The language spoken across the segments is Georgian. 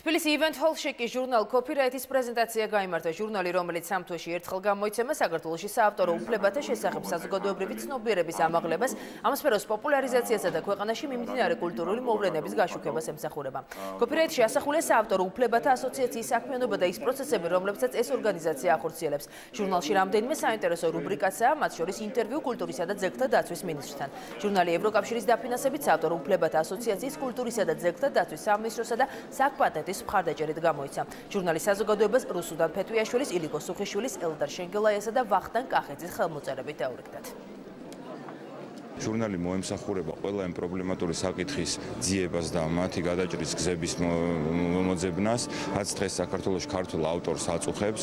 თბილისი Event Hall-ში კი ჟურნალ Copyright-ის პრეზენტაცია გაიმართა. ჟურნალი, რომელიც სამ თვეში ერთხელ გამოიცემა, საქართველოში საავტორო უფლებათა შესახებ საზოგადოებრივი ცნობიერების ამაღლებას, ამ სფეროს პოპულარიზაციასა და ქვეყანაში მიმდინარე კულტურული მოვლენების გაშუქებას ემსახურება. Copyright-ში ასახულია საავტორო უფლებათა ასოციაციის საქმიანობა და ის პროცესები, რომლებსაც ეს ორგანიზაცია ახორციელებს. ჟურნალში რამდენიმე საინტერესო რუბრიკაცაა, მათ შორის ინტერვიუ კულტურისა და ძეგლთა დაცვის მინისტრთან. ჟურნალი ევროკავშირის დაფინანსებით საავტორო უფლებათა ასოციაციის კულტურისა და ძეგლთა დაცვის სამინისტროსა და საკ-პატენტის მხარდაჭერით გამოიცა. ჟურნალი საზოგადოებას რუსუდან ფეტვიაშვილის, ილიკო სუხიშვილის, ელდარ შენგელაიასა და ვახტანგ კახეძის ხელმოწერებით დაურიგდათ. ჟურნალი მოემსახურება ყველა იმ პრობლემატური საკითხის ძიებას და მათი გადაჭრის გზების მოძებნას, რაც დღეს საქართველოში ქართულ ავტორს აწუხებს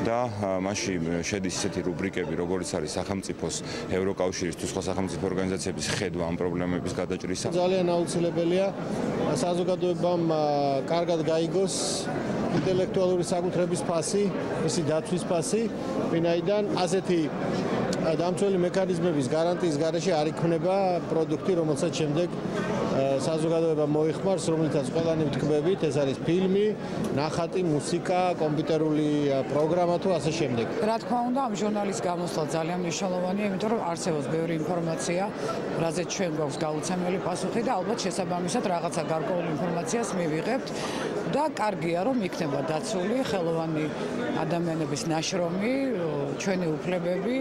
და მასში შედის ისეთი რუბრიკები, როგორიც არის სახელმწიფოს, ევროკავშირის თუ სხვა სახელმწიფო ორგანიზაციების ხედვა ამ პრობლემების გადაჭრისა. ძალიან აუცილებელია საზოგადოებამ კარგად გაიგოს ინტელექტუალური საკუთრების ფასი, მისი დაცვის ფასი, ვინაიდან ასეთი დამცველი მექანიზმების გარანტიის გარეშე არ იქნება პროდუქტი, რომელსაც შემდეგ საზოგადოება მოიხმარს, რომელთაც ყველანი ვთქმებით, ეს არის ფილმი, ნახატი, მუსიკა, კომპიუტერული პროგრამა თუ ასე შემდეგ. რა თქმა უნდა, ამ ჟურნალის გამოსვლა ძალიან მნიშვნელოვანია, იმიტომ რომ არსებობს ბევრი ინფორმაცია, რაზეც ჩვენ გვაქვს გაუცემელი პასუხი და ალბათ შესაბამისად რაღაცა გარკვეულ ინფორმაციას მივიღებთ და კარგია, რომ იქნება დაცული ხელოვანი ადამიანების ნაშრომი, ჩვენი უფლებები.